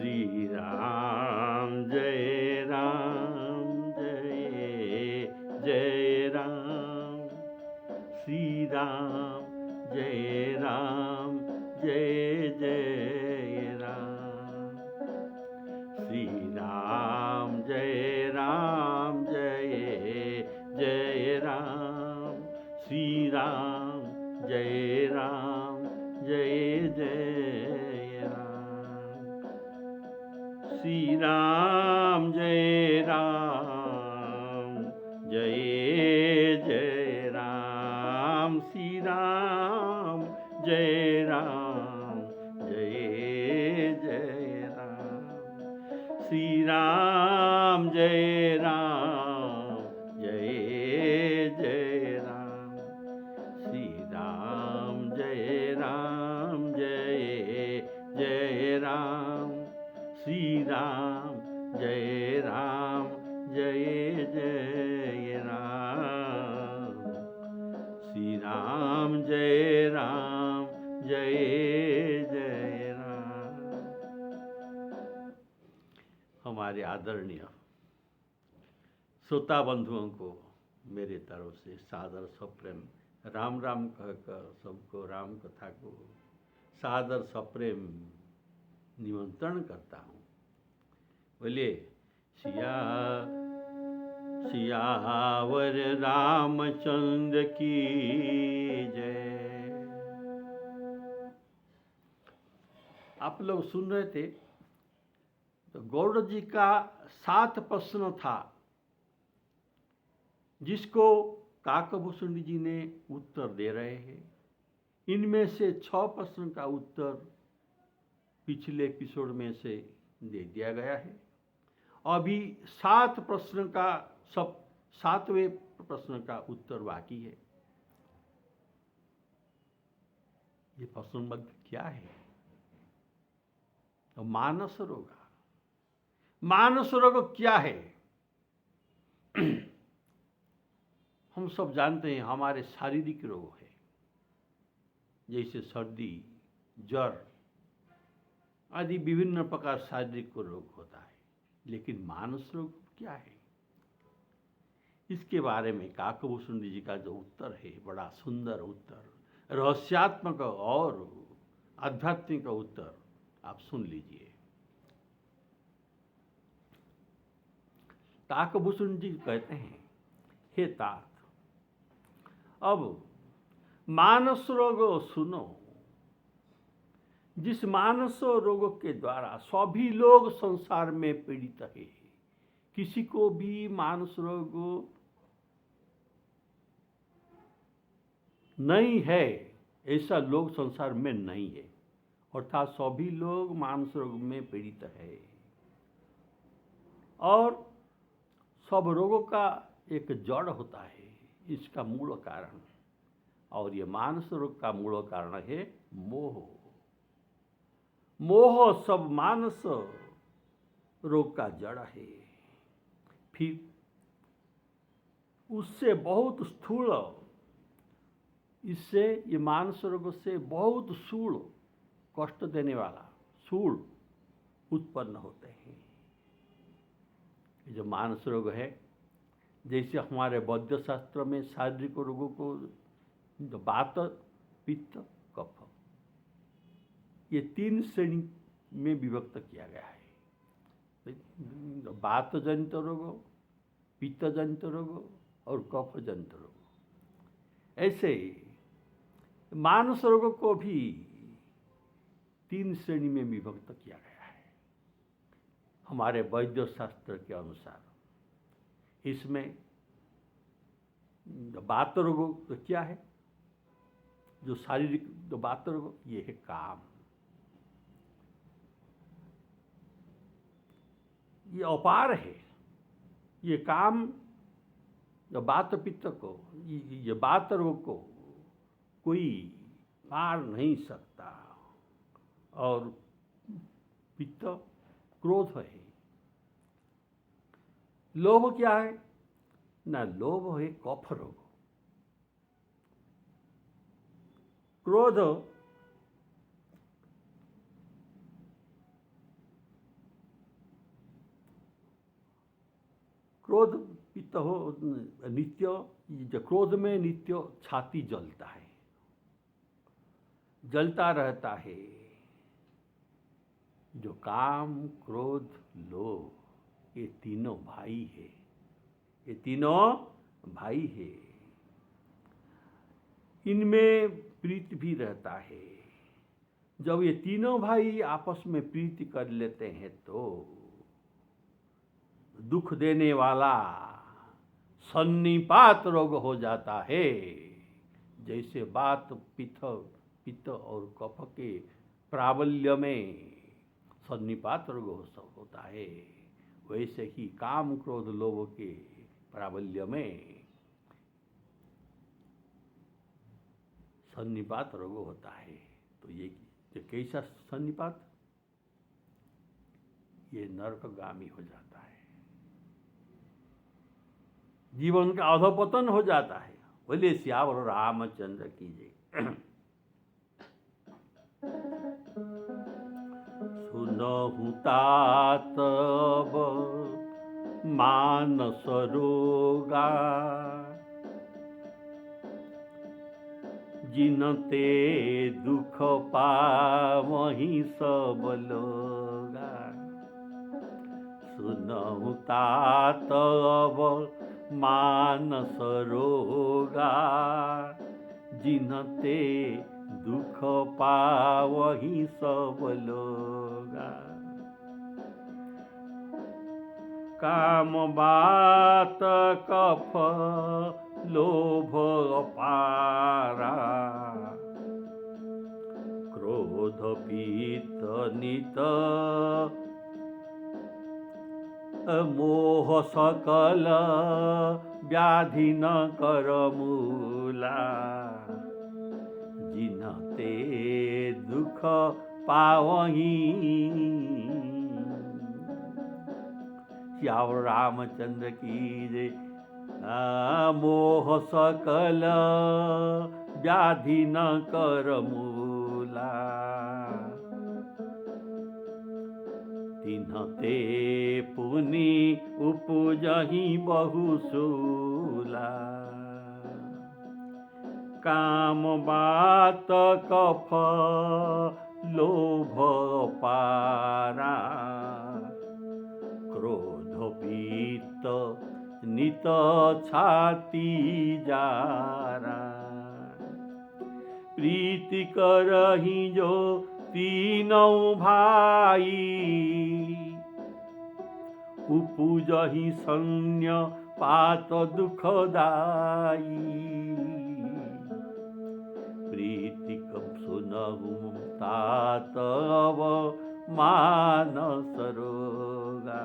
श्री राम जय जय राम, श्री राम जय जय राम, श्री राम जय जय राम, श्री राम जय जय राम, श्री राम जय जय राम, श्री राम जय जय राम, श्री राम जय जय राम, श्री राम जय जय राम, श्री राम जय जय राम, श्री राम जय जय राम। हमारे आदरणीय श्रोता बंधुओं को मेरे तरफ से सादर सप्रेम राम राम कहकर सबको राम कथा को सादर सप्रेम निमंत्रण करता हूँ। बोलिए सियावर रामचंद्र की जय। आप लोग सुन रहे थे तो गौड़ जी का 7 प्रश्न था, जिसको काकभूषण जी ने उत्तर दे रहे हैं। इनमें से 6 प्रश्न का उत्तर पिछले एपिसोड में से दे दिया गया है। अभी 7 प्रश्न का 7वें प्रश्न का उत्तर बाकी है। ये प्रश्न मध्य क्या है? तो मानस रोग। मानस रोग क्या है? हम सब जानते हैं हमारे शारीरिक रोग है, जैसे सर्दी, ज्वर आदि विभिन्न प्रकार शारीरिक रोग होता है। लेकिन मानस रोग क्या है? इसके बारे में काकभूषण जी का जो उत्तर है, बड़ा सुंदर उत्तर, रहस्यात्मक और आध्यात्मिक उत्तर आप सुन लीजिए। काकभूषण जी कहते हैं, हे तात, अब मानस रोग सुनो। जिस मानस रोग के द्वारा सभी लोग संसार में पीड़ित है, किसी को भी मानस रोग नहीं है ऐसा लोग संसार में नहीं है, अर्थात सभी लोग मानस रोग में पीड़ित है। और सब रोगों का एक जड़ होता है, इसका मूल कारण, और ये मानस रोग का मूल कारण है मोह। मोह सब मानस रोग का जड़ है। फिर उससे बहुत स्थूल, इससे ये मानस रोग से बहुत स्थूल कष्ट देने वाला स्थूल उत्पन्न होते हैं। जो मानस रोग है, जैसे हमारे वैद्य शास्त्र में शारीरिक रोगों को वात, पित्त, कफ, ये 3 श्रेणी में विभक्त किया गया है। वात जनित रोग, पित्त जनित रोग और कफ जनित रोग। ऐसे मानस रोगों को भी 3 श्रेणी में विभक्त किया गया है हमारे वैद्य शास्त्र के अनुसार। इसमें वात रोग तो क्या है? जो शारीरिक जो वात रोग, ये है काम। ये अपार है। ये काम वात पित्त को, ये वात रोग को कोई पार नहीं सकता। और पित्त क्रोध है। लोभ क्या है? ना लोभ है कफ रोग। क्रोध क्रोध पित्त हो नित्य, जो क्रोध में नित्य छाती जलता है, जलता रहता है। जो काम क्रोध लोभ ये तीनों भाई है, ये तीनों भाई है। इनमें प्रीति भी रहता है। जब ये तीनों भाई आपस में प्रीति कर लेते हैं तो दुख देने वाला सन्निपात रोग हो जाता है। जैसे बात पित्त और कफ के प्राबल्य में सन्निपात रोग होता है, वैसे ही काम क्रोध लोभ के प्राबल्य में सन्निपात रोग होता है। तो ये कैसा सन्निपात? ये नरकगामी हो जाता है, जीवन का अधोपतन हो जाता है। बोले सियावर रामचंद्र की जय। सुनहु तात मानस रोगा, जिनते दुख पावहि सब लोगा। सुनहु तात मानस रोगा, जिनते दुख पावहि सब लोगा। काम बात कफ लोभ अपारा, क्रोध पित्त नित मोह सकल व्याधि न कर मूला। जिनते दुख पावहि, श्याम रामचंद्र की जय। मोह सकल व्याधि न कर मूला, तिन्हते पुनि उपजहि बहुशूला। काम बात कफ लोभ पारा, क्रोध पित्त नित छाती जारा। प्रीति करहि जो तीनों भाई, उपजहि सन्य पात दुखदाई। प्रीति कब सुनहु तात मानस रोगा।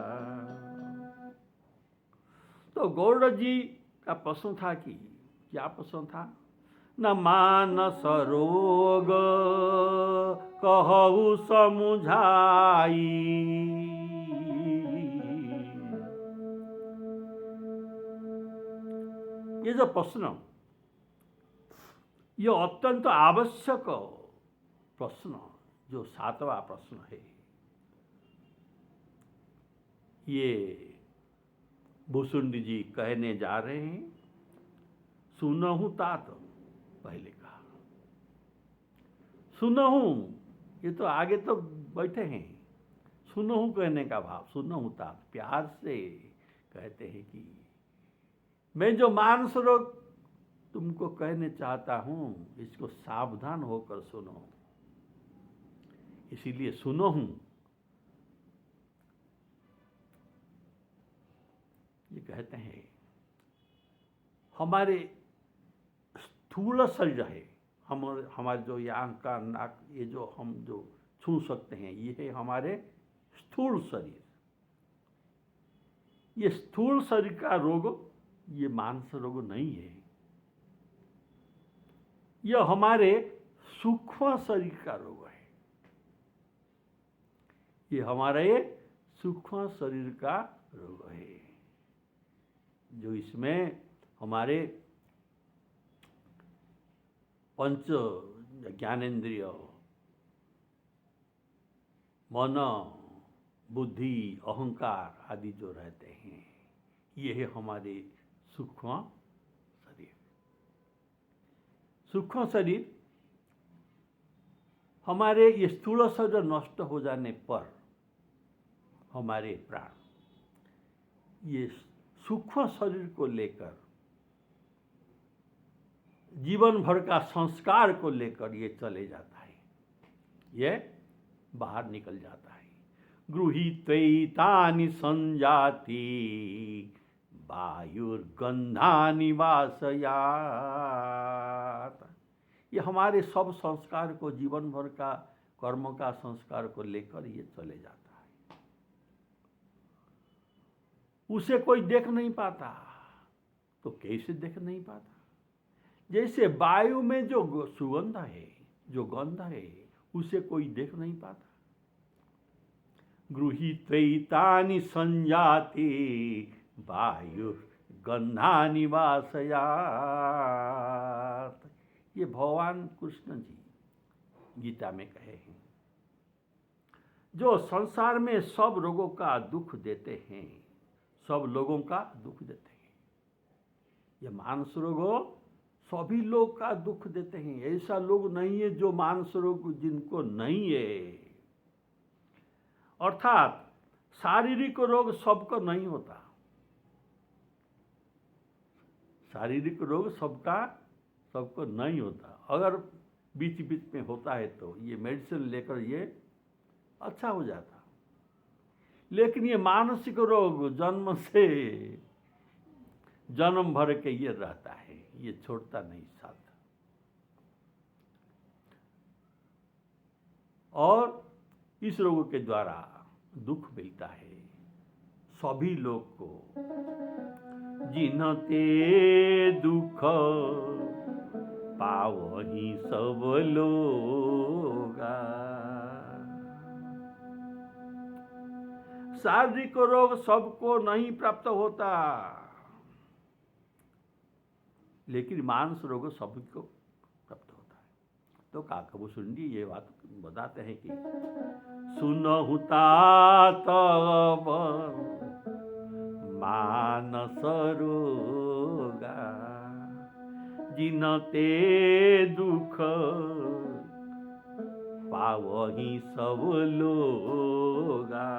तो गौड़ जी का प्रश्न था कि क्या प्रश्न था? न मानस रोग कहु समुझाई। ये जो प्रश्न, ये अत्यंत आवश्यक प्रश्न, जो 7वां प्रश्न है, ये भुसुंडी जी कहने जा रहे हैं। सुनहु तात पहले कहा, सुनहु ये तो आगे तो बैठे हैं। सुनहु कहने का भाव, सुनहु तात प्यार से कहते हैं कि मैं जो मानस रोग तुमको कहने चाहता हूं, इसको सावधान होकर सुनो। इसीलिए सुनहु ये कहते हैं। हमारे स्थूल शरीर है, हमारे जो ये आंख का नाक, ये जो हम जो छू सकते हैं, ये है हमारे स्थूल शरीर। ये स्थूल शरीर का रोग, ये मानस रोग नहीं है। यह हमारे सूक्ष्म शरीर का रोग है। ये हमारे सूक्ष्म शरीर का रोग है, जो इसमें हमारे पंच ज्ञानेन्द्रिय, मन, बुद्धि, अहंकार आदि जो रहते हैं, ये है हमारे सूक्ष्म शरीर। सूक्ष्म शरीर हमारे ये स्थूल शरीर नष्ट हो जाने पर हमारे प्राण ये सूक्ष्म शरीर को लेकर जीवन भर का संस्कार को लेकर ये चले जाता है, ये बाहर निकल जाता है। गृहीत्वैतानि संजाति वायुर्गंधानि वासयात्। ये हमारे सब संस्कार को, जीवन भर का कर्म का संस्कार को लेकर ये चले जाता है। उसे कोई देख नहीं पाता। तो कैसे देख नहीं पाता? जैसे वायु में जो सुगंध है, जो गंध है, उसे कोई देख नहीं पाता। गृहीत्वैतानि संजाति वायुर्गंधानि वासयात्। ये भगवान कृष्ण जी गीता में कहे हैं। जो संसार में सब लोगों का दुख देते हैं, सब लोगों का दुख देते हैं। ये मानस रोग सभी लोग का दुख देते हैं। ऐसा लोग नहीं है जो मानस रोग जिनको नहीं है। अर्थात शारीरिक रोग सबको नहीं होता। शारीरिक रोग सबको नहीं होता। अगर बीच बीच में होता है तो ये मेडिसिन लेकर ये अच्छा हो जाता। लेकिन ये मानसिक रोग जन्म से जन्म भर के ये रहता है, ये छोड़ता नहीं साथ। और इस रोग के द्वारा दुख मिलता है सभी लोग को। जिनते दुख पावहि सब लोगा। शारीरिक रोग सबको नहीं प्राप्त होता, लेकिन मानस रोग सबको प्राप्त होता है। तो काकभूषुंडी ये बात बताते हैं कि सुनहु तात मानस रोगा। जिनते दुख पावहि सब लोगा।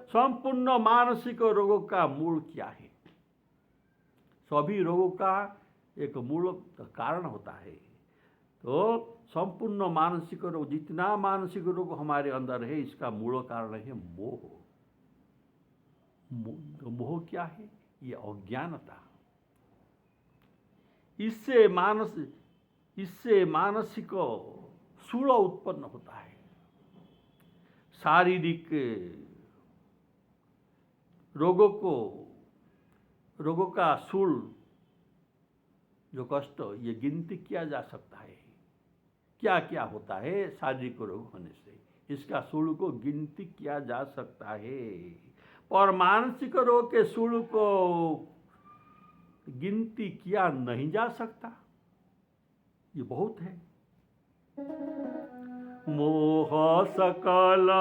संपूर्ण मानसिक रोगों का मूल क्या है? सभी रोगों का एक मूल कारण होता है। तो संपूर्ण मानसिक रोग, जितना मानसिक रोग हमारे अंदर है, इसका मूल कारण है मोह। मोह क्या है? ये अज्ञानता। इससे मानसिक सूल उत्पन्न होता है। शारीरिक रोगों का सूल जो कष्ट, ये गिनती किया जा सकता है। क्या क्या होता है शारीरिक रोग होने से, इसका सूल को गिनती किया जा सकता है। और मानसिक रोग के सूल को गिनती किया नहीं जा सकता। ये बहुत है। मोह सकल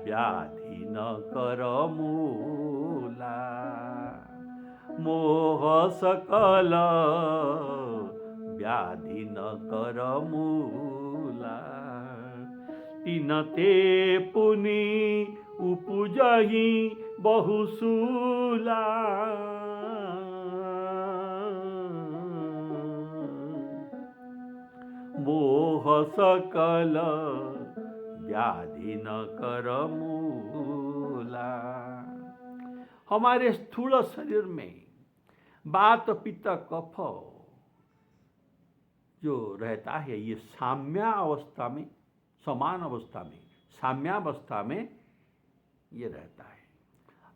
व्याधि न कर मूला। मोह सकल व्याधि न कर मूला। तिनते पुनि उपजहि बहुसूला। मोह सकल व्याधि न कर मूला। हमारे स्थूल शरीर में वात पित्त कफ जो रहता है, ये साम्यावस्था में, समान अवस्था में, साम्यावस्था में ये रहता है।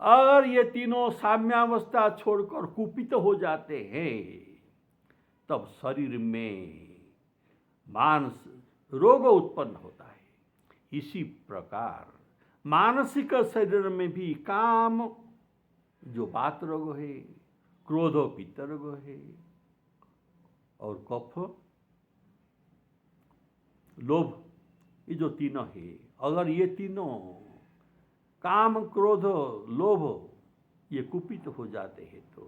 अगर ये तीनों साम्यावस्था छोड़कर कुपित हो जाते हैं, तब शरीर में मानस रोग उत्पन्न होता है। इसी प्रकार मानसिक शरीर में भी काम जो वात रोग है, क्रोधो पित्त रोग है, और कफ लोभ, ये जो तीनों है, अगर ये तीनों काम क्रोध लोभ ये कुपित हो जाते हैं तो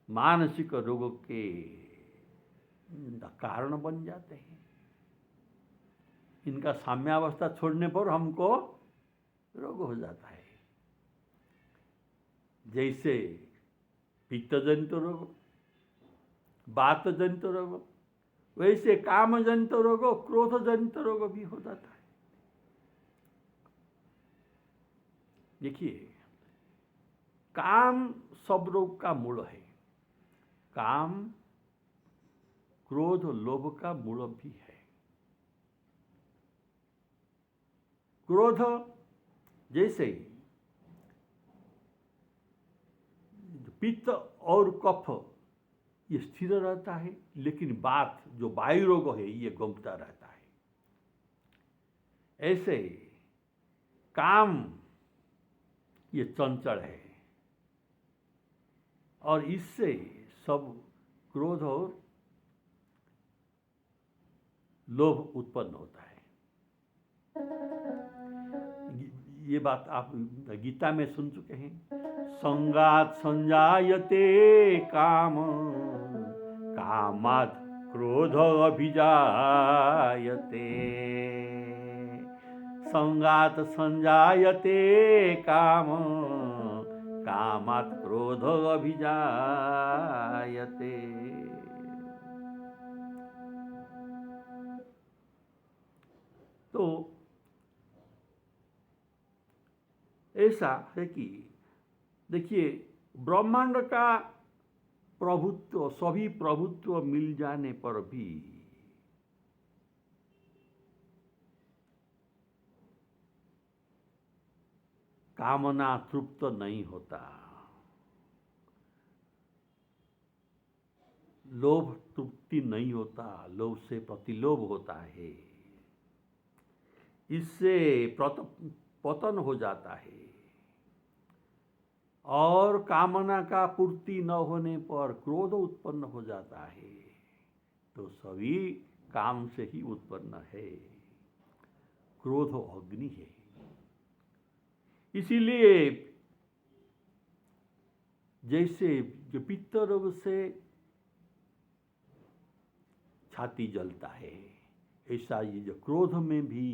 मानसिक रोगों के कारण बन जाते हैं। इनका साम्यावस्था छोड़ने पर हमको रोग हो जाता है। जैसे पित्तजनित रोग, वातजनित रोग, वैसे कामजनित रोग, क्रोधजनित रोग भी हो जाता है। देखिए, काम सब रोग का मूल है। काम क्रोध लोभ का मूल भी है। क्रोध जैसे पित्त और कफ ये स्थिर रहता है, लेकिन बात जो वायु रोग है ये घूमता रहता है। ऐसे काम ये चंचल है और इससे सब क्रोध और लोभ उत्पन्न होता है। ये बात आप गीता में सुन चुके हैं। संगात संजायते काम, कामात् क्रोध अभिजायते। संगात संजायते काम, कामात् क्रोध अभिजायते। तो ऐसा है कि देखिए, ब्रह्मांड का प्रभुत्व, सभी प्रभुत्व मिल जाने पर भी कामना तृप्त नहीं होता, लोभ तृप्ति नहीं होता, लोभ से प्रतिलोभ होता है। इससे पतन हो जाता है और कामना का पूर्ति न होने पर क्रोध उत्पन्न हो जाता है। तो सभी काम से ही उत्पन्न है। क्रोध अग्नि है। इसीलिए जैसे जो पित्त रोग से छाती जलता है, ऐसा ये जो क्रोध में भी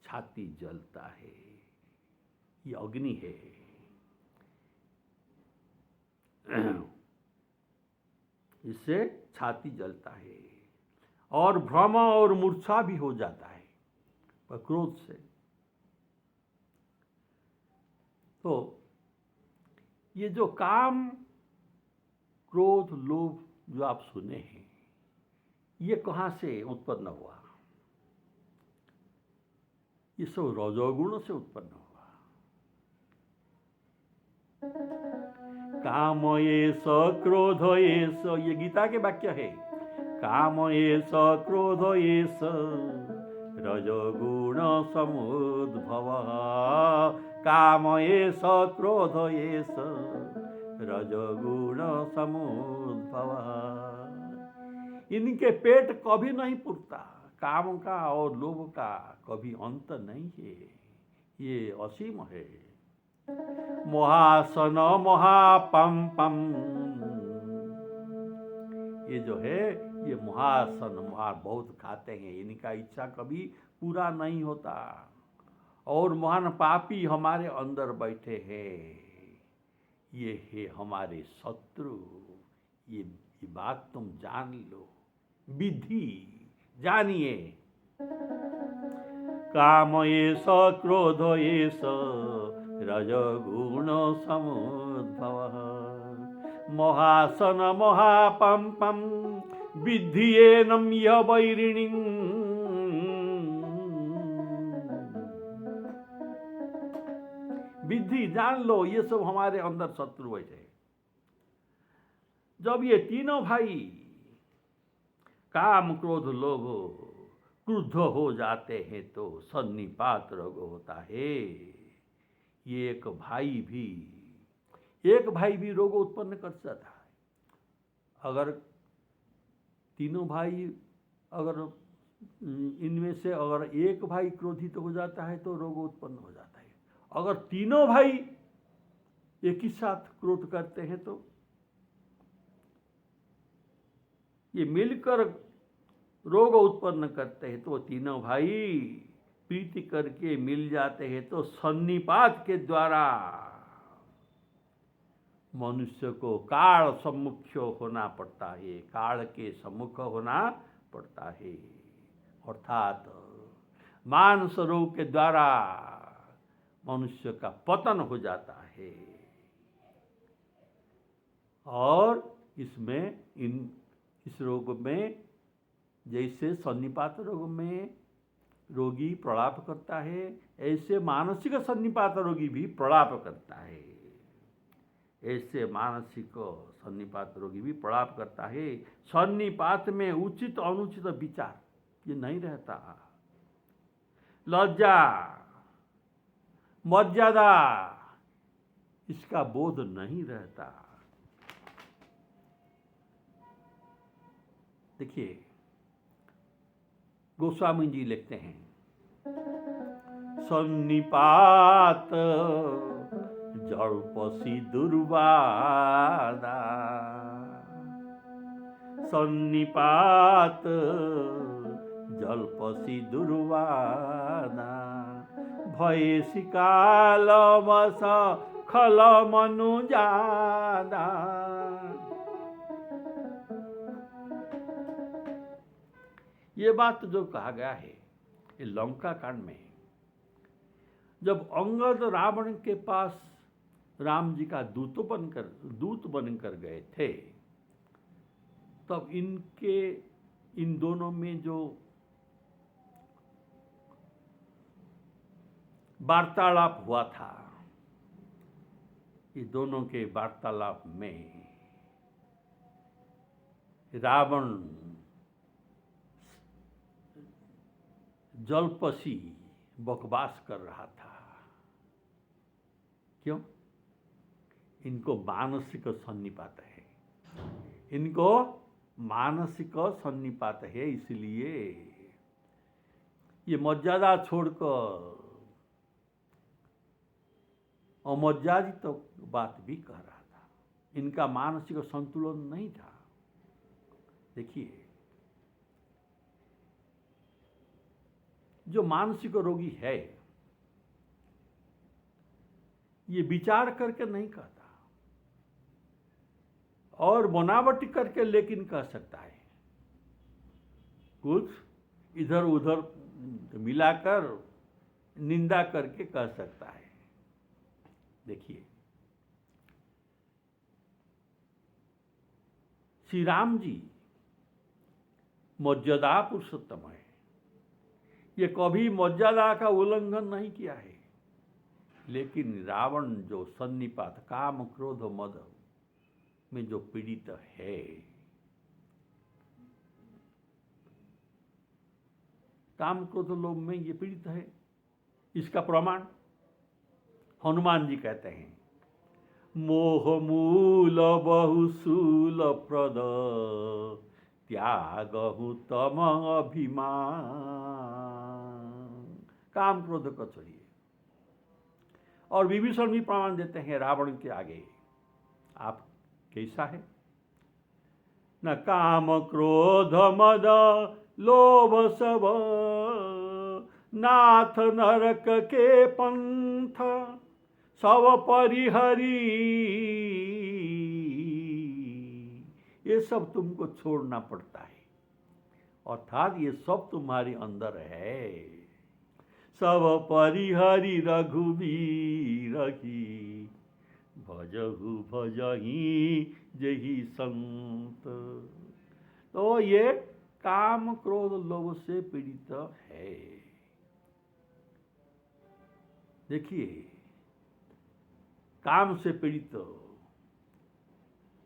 छाती जलता है। ये अग्नि है। इससे छाती जलता है और भ्रम और मूर्छा भी हो जाता है पर क्रोध से। तो ये जो काम क्रोध लोभ जो आप सुने हैं, ये कहाँ से उत्पन्न हुआ? ये सब रजोगुण से उत्पन्न हुआ। काम एष क्रोध एष, ये गीता के वाक्य है। काम एष क्रोध एष रजोगुण समुद्भव। काम एष क्रोध एष रजोगुण समुद्भव। इनके पेट कभी नहीं पुरता। काम का और लोभ का कभी अंत नहीं है। ये असीम है। महासन महापम पम, ये जो है ये महासन बहुत खाते हैं। इनका इच्छा कभी पूरा नहीं होता। और महान पापी हमारे अंदर बैठे हैं। ये है हमारे शत्रु। ये बात तुम जान लो, विधि जानिए। काम एष क्रोध एष रजोगुण समुद्भव। महासन महापंपम विद्धियेनं यः वैरिणीं। विधि जान लो, ये सब हमारे अंदर शत्रु बैठे। जब ये तीनों भाई काम क्रोध लोभ क्रुद्ध हो जाते हैं तो सन्निपात रोग होता है। ये एक भाई भी रोग उत्पन्न कर सकता है। अगर तीनों भाई अगर इनमें से अगर एक भाई क्रोधित हो जाता है तो रोग उत्पन्न हो जाता है। अगर तीनों भाई एक ही साथ क्रोध करते हैं तो ये मिलकर रोग उत्पन्न करते हैं। तो तीनों भाई प्रीति करके मिल जाते हैं तो सन्निपात के द्वारा मनुष्य को काल सम्मुख होना पड़ता है, काल के सम्मुख होना पड़ता है। अर्थात मानस रोग के द्वारा मनुष्य का पतन हो जाता है। और इसमें इस रोग में जैसे सन्निपात रोग में रोगी प्रलाप करता है, ऐसे मानसिक सन्निपात रोगी भी प्रलाप करता है। ऐसे मानसिक सन्निपात रोगी भी प्रलाप करता है। सन्निपात में उचित अनुचित विचार ये नहीं रहता। लज्जा मर्यादा इसका बोध नहीं रहता। देखिए गोस्वामी जी लिखते हैं, सन्निपात जल्पसी दुर्वादा, सन्निपात जल्पसी दुर्वादा, भयसी कालमस खल मनुजादा। ये बात जो कहा गया है ये लंका कांड में, जब अंगद रावण के पास राम जी का दूत बनकर गए थे, तब इन दोनों में जो वार्तालाप हुआ था, ये दोनों के वार्तालाप में रावण जल्पसी बकवास कर रहा था। क्यों? इनको मानसिक सन्निपात है, इनको मानसिक सन्निपात है, इसलिए ये मर्यादा छोड़कर अमर्यादित तो बात भी कह रहा था। इनका मानसिक संतुलन नहीं था। देखिए जो मानसिक रोगी है ये विचार करके नहीं कहता और बनावटी करके लेकिन कह सकता है, कुछ इधर उधर मिलाकर निंदा करके कह सकता है। देखिए श्री राम जी मर्यादा पुरुषोत्तम है, ये कभी मर्यादा का उल्लंघन नहीं किया है। लेकिन रावण जो सन्निपात काम क्रोध मद में जो पीड़ित है, काम क्रोध लोभ में ये पीड़ित है, इसका प्रमाण हनुमान जी कहते हैं, मोह मूल बहुशूल प्रद त्यागहु तम अभिमान। काम क्रोध को छोड़िए। और विभीषण भी प्रमाण देते हैं रावण के आगे, आप कैसा है? न काम क्रोध मद लोभ सब, नाथ नरक के पंथ सब परिहरी। ये सब तुमको छोड़ना पड़ता है, अर्थात ये सब तुम्हारे अंदर है। सब परिहरि रघुवीर की, भजहु भजही जही संत। तो ये काम क्रोध लोभ से पीड़ित है। देखिए काम से पीड़ित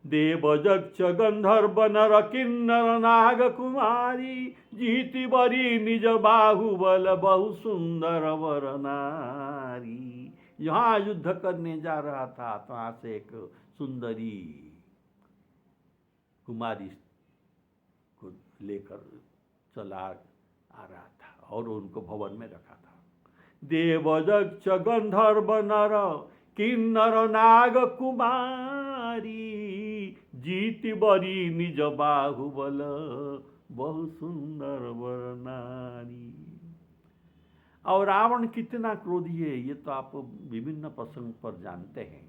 देवजक्ष गंधर्व नर किन्नर नाग कुमारी, जीति बरी निज बाहुबल बहु सुंदर वर नारी। यहाँ युद्ध करने जा रहा था तो वहां से एक सुंदरी कुमारी को लेकर चला आ रहा था और उनको भवन में रखा था। देवदक्ष गंधर्व नर किन्नर नाग कुमारी जीति बरी निज बाहुबल बहु सुंदर वर नारी। और रावण कितना क्रोधी है ये तो आप विभिन्न प्रसंग पर जानते हैं।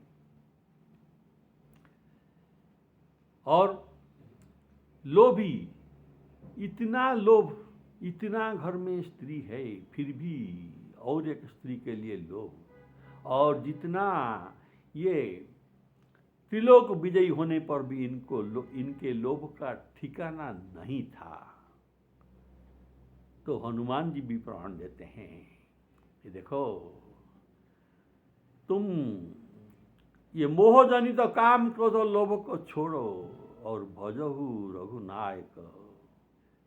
और लोभी, इतना लोभ, इतना घर में स्त्री है फिर भी और एक स्त्री के लिए लोभ। और जितना ये त्रिलोक विजयी होने पर भी इनके लोभ का ठिकाना नहीं था। तो हनुमान जी भी प्रमाण देते हैं कि देखो तुम ये मोहजनित काम क्रोध लोभ को छोड़ो और भजहु रघुनायक,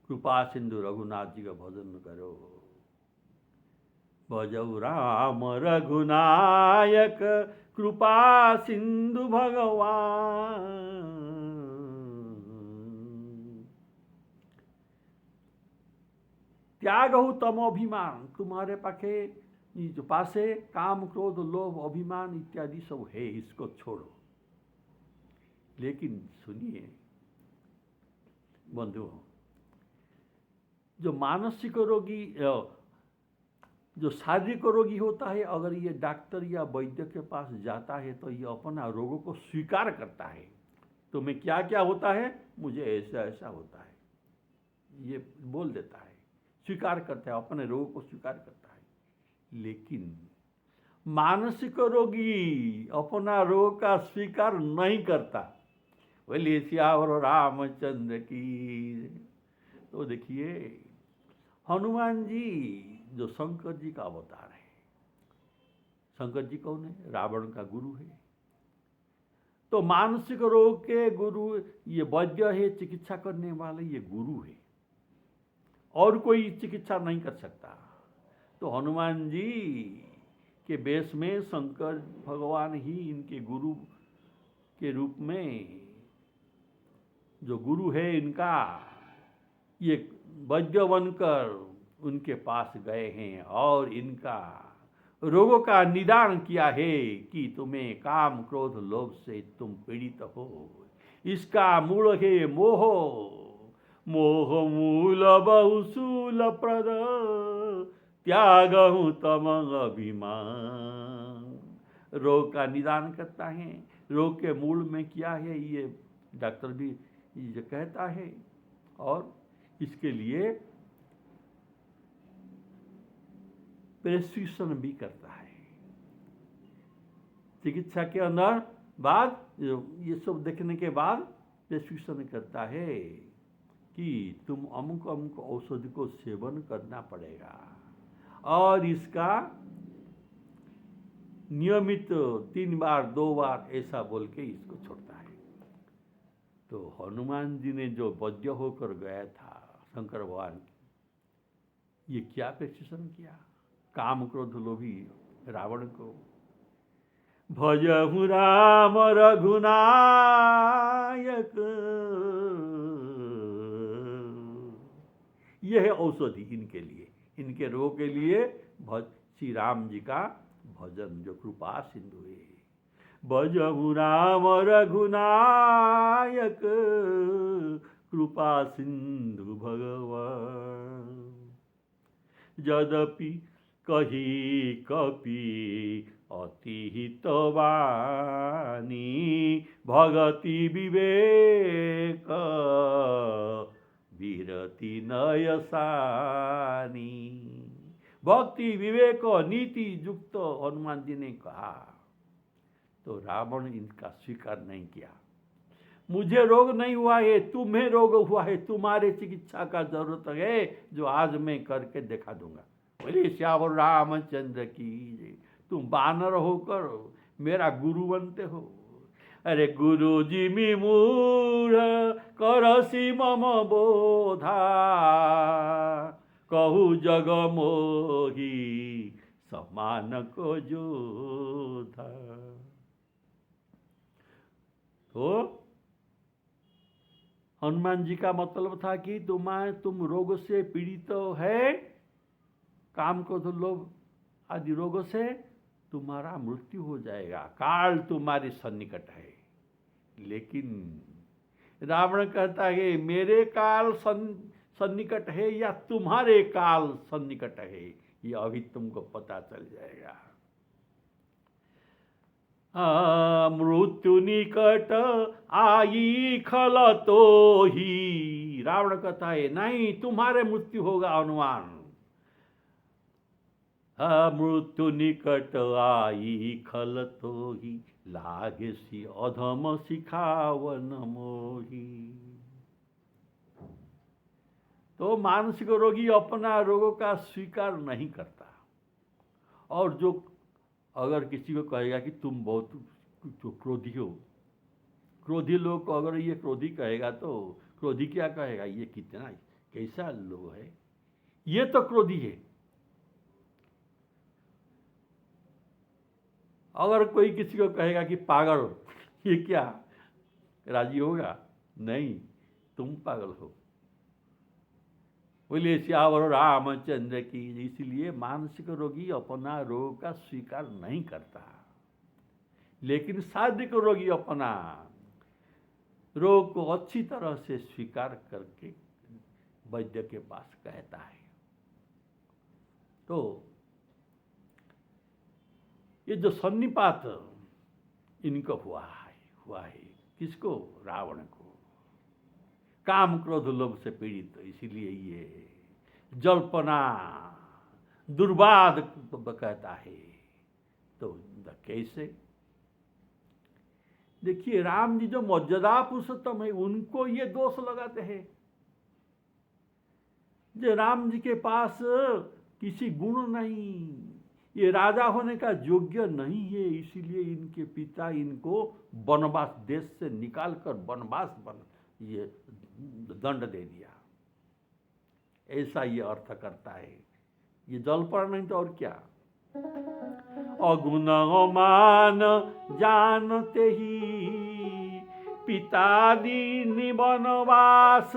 कृपा सिंधु रघुनाथ जी का भजन करो। भजहु राम रघुनायक कृपा सिंधु भगवान। त्यागहु तमोभिमान, तुम्हारे पासे काम क्रोध लोभ अभिमान इत्यादि सब है, इसको छोड़ो। लेकिन सुनिए बंधुओं, जो मानसिक रोगी, जो शारीरिक रोगी होता है, अगर ये डॉक्टर या वैद्य के पास जाता है तो ये अपना रोगों को स्वीकार करता है। तो मैं क्या क्या होता है, मुझे ऐसा ऐसा होता है, ये बोल देता है, स्वीकार करता है, अपने रोगों को स्वीकार करता है। लेकिन मानसिक रोगी अपना रोग का स्वीकार नहीं करता। बोलिए सियावर रामचंद्र की। तो देखिए हनुमान जी जो शंकर जी का अवतार है, शंकर जी कौन है? रावण का गुरु है। तो मानसिक रोग के गुरु ये वैद्य है, चिकित्सा करने वाले ये गुरु है, और कोई चिकित्सा नहीं कर सकता। तो हनुमान जी के वेश में शंकर भगवान ही इनके गुरु के रूप में, जो गुरु है इनका, ये वैद्य बनकर उनके पास गए हैं और इनका रोगों का निदान किया है कि तुम्हें काम क्रोध लोभ से तुम पीड़ित हो। इसका मूल है मोह, मोह मूल बहुशूल प्रद त्यागहु तम अभिमान। रोग का निदान करता है। रोग के मूल में क्या है ये डॉक्टर भी ये कहता है, और इसके लिए प्रेस्क्रिप्शन भी करता है। चिकित्सा के अंदर बाद ये सब देखने के बाद प्रेस्क्रिप्शन करता है कि तुम अमुक अमुक औषधि को सेवन करना पड़ेगा, और इसका नियमित 3 बार 2 बार ऐसा बोल के इसको छोड़ता है। तो हनुमान जी ने जो वैद्य होकर गया था शंकर भगवान, ये क्या प्रेस्क्रिप्शन किया काम क्रोध लोभी रावण को। भजहु राम रघुनायक, यह है औषधि इनके लिए, इनके रोग के लिए श्री राम जी का भजन जो कृपा सिंधु है। भजहु राम रघुनायक कृपा सिंधु भगवान। यद्यपि कही कपि अति हितवानी भगति विवेक विरति नयसानी। भक्ति विवेक नीति युक्त हनुमान जी ने कहा, तो रावण इनका स्वीकार नहीं किया। मुझे रोग नहीं हुआ है, तुम्हें रोग हुआ है, तुम्हारे चिकित्सा का जरूरत है, जो आज मैं करके दिखा दूंगा। बोले श्यावर रामचंद्र की। तुम बानर होकर मेरा गुरु बनते हो। अरे गुरु जी मी मूढ़ करसी मम बोधा, कहू जग मोही समान को जोधा। तो हनुमान जी का मतलब था कि तुम रोग से पीड़ित तो है, काम क्रोध लोभ आदि रोगों से तुम्हारा मृत्यु हो जाएगा, काल तुम्हारे सन्निकट है। लेकिन रावण कहता है मेरे काल सन्निकट है या तुम्हारे काल सन्निकट है, ये अभी तुमको पता चल जाएगा। मृत्यु निकट आई खल तो ही, रावण कहता है नहीं तुम्हारे मृत्यु होगा हनुमान। मृत्यु निकट आई खल तो ही, लागे सी अधम सिखावन मोही। तो मानसिक रोगी अपना रोगों का स्वीकार नहीं करता, और जो अगर किसी को कहेगा कि तुम बहुत जो क्रोधी हो, क्रोधी लोग को अगर ये क्रोधी कहेगा तो क्रोधी क्या कहेगा, ये कितना कैसा लोग है, ये तो क्रोधी है। अगर कोई किसी को कहेगा कि पागल, ये क्या राजी होगा? नहीं, तुम पागल हो। बोले श्यावर रामचंद्र की। इसलिए मानसिक रोगी अपना रोग का स्वीकार नहीं करता, लेकिन शारीरिक रोगी अपना रोग को अच्छी तरह से स्वीकार करके वैद्य के पास कहता है। तो ये जो सन्निपात इनको हुआ है किसको? रावण को, काम क्रोध लोभ से पीड़ित। इसीलिए ये जल्पना दुर्वाद कहता है। तो कैसे? देखिए, राम जी जो मर्यादा पुरुषोत्तम है उनको ये दोष लगाते हैं जो राम जी के पास किसी गुण नहीं, ये राजा होने का योग्य नहीं है, इसीलिए इनके पिता इनको वनवास, देश से निकालकर वनवास ये दंड दे दिया। ऐसा ये अर्थ करता है। ये जलपन नहीं तो और क्या। अगुण मान जानते ही पिता दीन वनवास,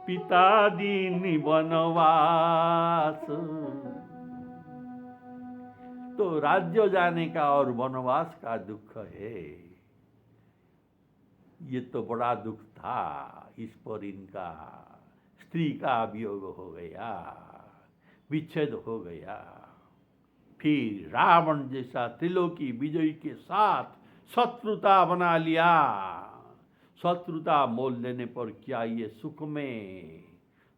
पिता दीन वनवास। तो राज्य जाने का और वनवास का दुख है, ये तो बड़ा दुख था। इस पर इनका स्त्री का वियोग हो गया, विच्छेद हो गया। फिर रावण जैसा त्रिलोकी विजयी के साथ शत्रुता बना लिया। शत्रुता मोल लेने पर क्या ये सुख में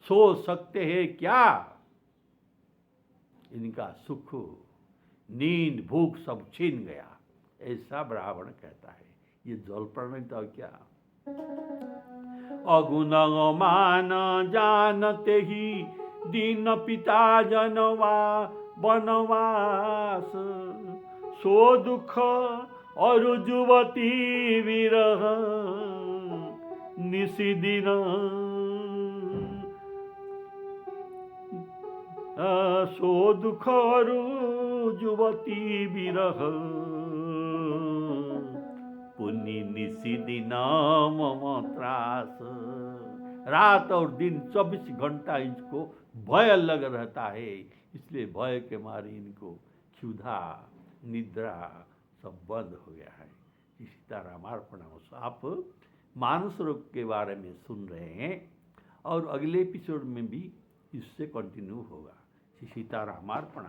सो सकते हैं क्या? इनका सुख, नींद, भूख सब छीन गया, ऐसा रावण कहता है। ये जलपन नहीं तो क्या। अगुण मान जानते ही दीन पिता जनवा वनवास, सो दुख और जुवती विरह निशिदिन, सो दुख और जुवती विरह पुनि निशिदिन मम त्रास। रात और दिन 24 घंटा इसको भय लग रहता है, इसलिए भय के मारे इनको क्षुधा निद्रा सब बंद हो गया है। सीतारामार्पण। आप मानस रोग के बारे में सुन रहे हैं और अगले एपिसोड में भी इससे कंटिन्यू होगा। सीतारामार्पण।